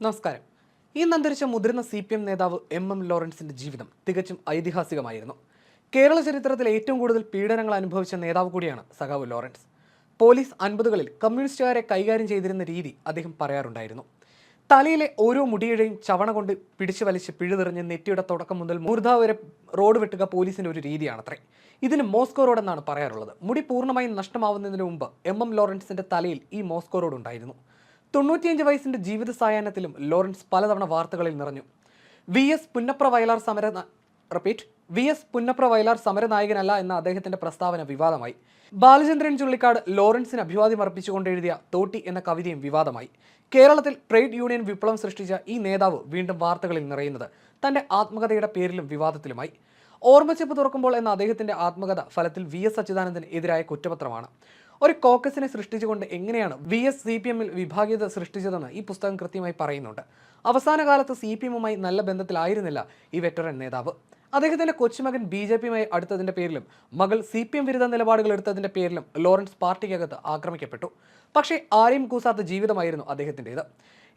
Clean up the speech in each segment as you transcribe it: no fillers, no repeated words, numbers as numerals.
നമസ്കാരം. ഇന്ന് അന്തരിച്ച മുതിർന്ന CPM നേതാവ് MM ലോറൻസിന്റെ ജീവിതം തികച്ചും ഐതിഹാസികമായിരുന്നു. കേരള ചരിത്രത്തിൽ ഏറ്റവും കൂടുതൽ പീഡനങ്ങൾ അനുഭവിച്ച നേതാവ് കൂടിയാണ് സഖാവ് ലോറൻസ്. പോലീസ് 50കളിൽ കമ്മ്യൂണിസ്റ്റുകാരെ കൈകാര്യം ചെയ്തിരുന്ന രീതി അദ്ദേഹം പറയാറുണ്ടായിരുന്നു. തലയിലെ ഓരോ മുടിയിഴയും ചവണ കൊണ്ട് പിടിച്ചു വലിച്ച് പിഴുതെറിഞ്ഞ് നെറ്റിയുടെ തുടക്കം മുതൽ മൂർധ വരെ റോഡ് വെട്ടുക പോലീസിന്റെ ഒരു രീതിയാണത്രേ. ഇതിന് മോസ്കോ റോഡ് എന്നാണ് പറയാറുള്ളത്. മുടി പൂർണ്ണമായും നഷ്ടമാവുന്നതിന് മുമ്പ് MM ലോറൻസിന്റെ തലയിൽ ഈ മോസ്കോ റോഡ് ഉണ്ടായിരുന്നു. 95 വയസ്സിന്റെ ജീവിത സായാഹ്നത്തിലും ലോറൻസ് പലതവണ വാർത്തകളിൽ നിറഞ്ഞു. VS പുന്നപ്ര വയലാർ സമരനായകനല്ല എന്ന അദ്ദേഹത്തിന്റെ പ്രസ്താവന വിവാദമായി. ബാലചന്ദ്രൻ ചുള്ളിക്കാട് ലോറൻസിന് അഭിവാദ്യം അർപ്പിച്ചുകൊണ്ട് എഴുതിയ തോട്ടി എന്ന കവിതയും വിവാദമായി. കേരളത്തിൽ ട്രേഡ് യൂണിയൻ വിപ്ലവം സൃഷ്ടിച്ച ഈ നേതാവ് വീണ്ടും വാർത്തകളിൽ നിറയുന്നത് തന്റെ ആത്മകഥയുടെ പേരിലും വിവാദത്തിലുമായി. ഓർമ്മച്ചെപ്പ് തുറക്കുമ്പോൾ എന്ന അദ്ദേഹത്തിന്റെ ആത്മകഥ ഫലത്തിൽ VS അച്യുതാനന്ദന് എതിരായ കുറ്റപത്രമാണ്. ഒരു കോക്കസിനെ സൃഷ്ടിച്ചുകൊണ്ട് എങ്ങനെയാണ് VS CPM-ൽ വിഭാഗീയത സൃഷ്ടിച്ചതെന്ന് ഈ പുസ്തകം കൃത്യമായി പറയുന്നുണ്ട്. അവസാന കാലത്ത് CPM-മായി നല്ല ബന്ധത്തിലായിരുന്നില്ല ഈ വെറ്ററൻ നേതാവ്. അദ്ദേഹത്തിന്റെ കൊച്ചുമകൻ BJP-യുമായി അടുത്തതിന്റെ പേരിലും മകൾ CPM വിരുദ്ധ നിലപാടുകൾ എടുത്തതിന്റെ പേരിലും ലോറൻസ് പാർട്ടിക്കകത്ത് ആക്രമിക്കപ്പെട്ടു. പക്ഷേ ആരെയും കൂസാത്ത ജീവിതമായിരുന്നു അദ്ദേഹത്തിൻ്റെത്.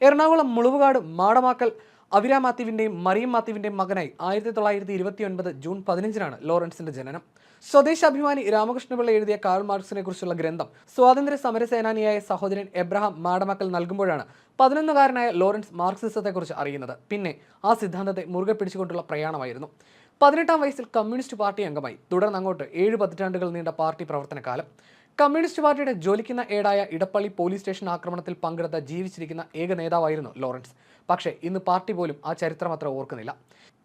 എറണാകുളം മുളുവുകാട് മാടമാക്കൽ അവിര മാത്യുവിൻ്റെയും മറിയം മാത്യുവിൻ്റെയും മകനായി 1929 ജൂൺ 15-നാണ് ലോറൻസിന്റെ ജനനം. സ്വദേശാഭിമാനി രാമകൃഷ്ണപിള്ള എഴുതിയ കാൾ മാർക്സിനെ കുറിച്ചുള്ള ഗ്രന്ഥം സ്വാതന്ത്ര്യ സമരസേനാനിയായ സഹോദരൻ എബ്രഹാം മാടമക്കൽ നൽകുമ്പോഴാണ് 11-കാരനായ ലോറൻസ് മാർക്സിസത്തെക്കുറിച്ച് അറിയുന്നത്. പിന്നെ ആ സിദ്ധാന്തത്തെ മുറുകെ പിടിച്ചുകൊണ്ടുള്ള പ്രയാണമായിരുന്നു. 18-ാം വയസ്സിൽ കമ്മ്യൂണിസ്റ്റ് പാർട്ടി അംഗമായി. തുടർന്ന് അങ്ങോട്ട് 7 പതിറ്റാണ്ടുകൾ നീണ്ട പാർട്ടി പ്രവർത്തനകാലം. കമ്മ്യൂണിസ്റ്റ് പാർട്ടിയുടെ ജ്വലിക്കുന്ന ഏടായ ഇടപ്പള്ളി പോലീസ് സ്റ്റേഷൻ ആക്രമണത്തിൽ പങ്കെടുത്ത ജീവിച്ചിരിക്കുന്ന ഏക നേതാവായിരുന്നു ലോറൻസ്. പക്ഷേ ഇന്ന് പാർട്ടി പോലും ആ ചരിത്രം അത്ര ഓർക്കുന്നില്ല.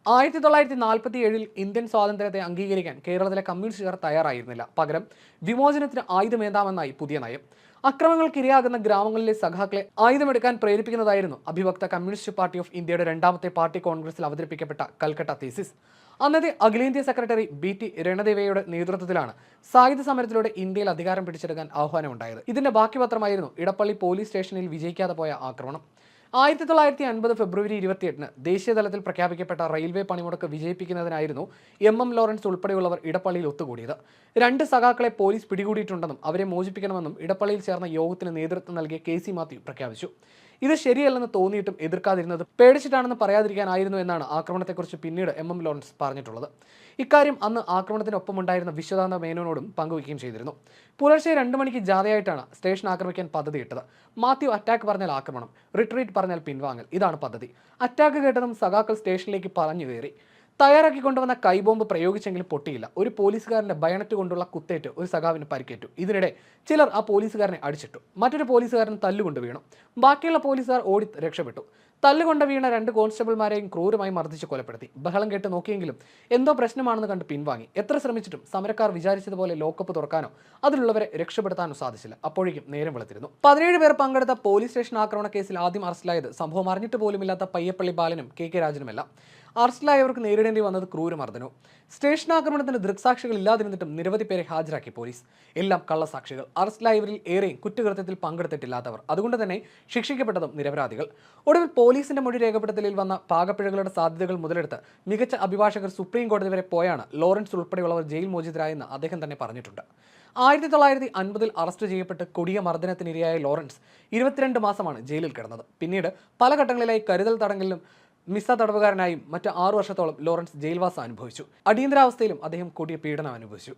1947-ൽ ഇന്ത്യൻ സ്വാതന്ത്ര്യത്തെ അംഗീകരിക്കാൻ കേരളത്തിലെ കമ്മ്യൂണിസ്റ്റുകാർ തയ്യാറായിരുന്നില്ല. പകരം വിമോചനത്തിന് ആയുധമേന്താമെന്നായി പുതിയ നയം. അക്രമങ്ങൾക്ക് ഇരയാകുന്ന ഗ്രാമങ്ങളിലെ സഖാക്കളെ ആയുധമെടുക്കാൻ പ്രേരിപ്പിക്കുന്നതായിരുന്നു അഭിവക്ത കമ്മ്യൂണിസ്റ്റ് പാർട്ടി ഓഫ് ഇന്ത്യയുടെ 2ാമത്തെ പാർട്ടി കോൺഗ്രസിൽ അവതരിപ്പിക്കപ്പെട്ട കൽക്കട്ട തീസിസ്. അന്നത്തെ അഖിലേന്ത്യാ സെക്രട്ടറി BT രണദേവയുടെ നേതൃത്വത്തിലാണ് സായുധ സമരത്തിലൂടെ ഇന്ത്യയിൽ അധികാരം പിടിച്ചെടുക്കാൻ ആഹ്വാനമുണ്ടായത്. ഇതിന്റെ ബാക്കി പത്രമായിരുന്നു ഇടപ്പള്ളി പോലീസ് സ്റ്റേഷനിൽ വിജയിക്കാതെ പോയ ആക്രമണം. 1950 ഫെബ്രുവരി 28-ന് ദേശീയതലത്തിൽ പ്രഖ്യാപിക്കപ്പെട്ട റെയിൽവേ പണിമുടക്ക് വിജയിപ്പിക്കുന്നതിനായിരുന്നു MM ലോറൻസ് ഉൾപ്പെടെയുള്ളവർ ഇടപ്പള്ളിയിൽ ഒത്തുകൂടിയത്. 2 സഖാക്കളെ പോലീസ് പിടികൂടിയിട്ടുണ്ടെന്നും അവരെ മോചിപ്പിക്കണമെന്നും ഇടപ്പള്ളിയിൽ ചേർന്ന യോഗത്തിന് നേതൃത്വം നൽകിയ KC മാത്യു പ്രഖ്യാപിച്ചു. ഇത് ശരിയല്ലെന്ന് തോന്നിയിട്ടും എതിർക്കാതിരുന്നത് പേടിച്ചിട്ടാണെന്ന് പറയാതിരിക്കാനായിരുന്നു എന്നാണ് ആക്രമണത്തെക്കുറിച്ച് പിന്നീട് MM ലോറൻസ് പറഞ്ഞിട്ടുള്ളത്. ഇക്കാര്യം അന്ന് ആക്രമണത്തിനൊപ്പമുണ്ടായിരുന്ന വിശ്വനാഥ മേനോനോടും പങ്കുവയ്ക്കുകയും ചെയ്തിരുന്നു. പുലർച്ചെ 2 മണിക്ക് ജാഥയായിട്ടാണ് സ്റ്റേഷൻ ആക്രമിക്കാൻ പദ്ധതിയിട്ടത്. മാത്യു അറ്റാക്ക് പറഞ്ഞാൽ ആക്രമണം, റിട്രീറ്റ് പറഞ്ഞാൽ പിൻവാങ്ങൽ, ഇതാണ് പദ്ധതി. അറ്റാക്ക് കേട്ടതും സഖാക്കൾ സ്റ്റേഷനിലേക്ക് പറഞ്ഞു കയറി. തയ്യാറാക്കിക്കൊണ്ടുവന്ന കൈബോംബ് പ്രയോഗിച്ചെങ്കിലും പൊട്ടിയില്ല. ഒരു പോലീസുകാരന്റെ ബയണറ്റ് കൊണ്ടുള്ള കുത്തേറ്റ് ഒരു സഖാവിന് പരിക്കേറ്റു. ഇതിനിടെ ചിലർ ആ പോലീസുകാരനെ അടിച്ചിട്ടു. മറ്റൊരു പോലീസുകാരൻ തല്ലുകൊണ്ട് വീണു. ബാക്കിയുള്ള പോലീസുകാർ ഓടി രക്ഷപ്പെട്ടു. തല്ലുകൊണ്ട് വീണ 2 കോൺസ്റ്റബിൾമാരെയും ക്രൂരമായി മർദ്ദിച്ച് കൊലപ്പെടുത്തി. ബഹളം കേട്ട് നോക്കിയെങ്കിലും എന്തോ പ്രശ്നമാണെന്ന് കണ്ട് പിൻവാങ്ങി. എത്ര ശ്രമിച്ചിട്ടും സമരക്കാർ വിചാരിച്ചതുപോലെ ലോക്കപ്പ് തുറക്കാനോ അതിലുള്ളവരെ രക്ഷപ്പെടുത്താനോ സാധിച്ചില്ല. അപ്പോഴേക്കും നേരം വെളുത്തിരുന്നു. 17 പേർ പങ്കെടുത്ത പോലീസ് സ്റ്റേഷൻ ആക്രമണ കേസിൽ ആദ്യം അറസ്റ്റിലായത് സംഭവം അറിഞ്ഞിട്ട് പോലുമില്ലാത്ത പയ്യപ്പള്ളി ബാലനും KK രാജനുമെല്ലാം. അറസ്റ്റിലായവർക്ക് നേരിടേണ്ടി വന്നത് ക്രൂരമർദ്ദനവും. സ്റ്റേഷൻ ആക്രമണത്തിന് ദൃക്സാക്ഷികൾ ഇല്ലാതിരുന്നിട്ടും നിരവധി പേരെ ഹാജരാക്കി പോലീസ്. എല്ലാം കള്ളസാക്ഷികൾ. അറസ്റ്റിലായവരിൽ ഏറെയും കുറ്റകൃത്യത്തിൽ പങ്കെടുത്തിട്ടില്ലാത്തവർ. അതുകൊണ്ട് തന്നെ ശിക്ഷിക്കപ്പെട്ടതും നിരപരാധികൾ. ഒടുവിൽ പോലീസിന്റെ മൊഴി രേഖപ്പെടുത്തലിൽ വന്ന പാകപ്പിഴകളുടെ സാധ്യതകൾ മുതലെടുത്ത് മികച്ച അഭിഭാഷകർ സുപ്രീം കോടതി വരെ പോയാണ് ലോറൻസ് ഉൾപ്പെടെയുള്ളവർ ജയിൽ മോചിതരായെന്ന് അദ്ദേഹം തന്നെ പറഞ്ഞിട്ടുണ്ട്. 1950-ൽ അറസ്റ്റ് ചെയ്യപ്പെട്ട് കൊടിയ മർദ്ദനത്തിനിരയായ ലോറൻസ് 22 മാസമാണ് ജയിലിൽ കിടന്നത്. പിന്നീട് പല ഘട്ടങ്ങളിലായി കരുതൽ തടങ്കലിലും മിസ തടവുകാരനായും മറ്റ് 6 വർഷത്തോളം ലോറൻസ് ജയിൽവാസം അനുഭവിച്ചു. അടിയന്തരാവസ്ഥയിലും അദ്ദേഹം കൊടിയ പീഡനം അനുഭവിച്ചു.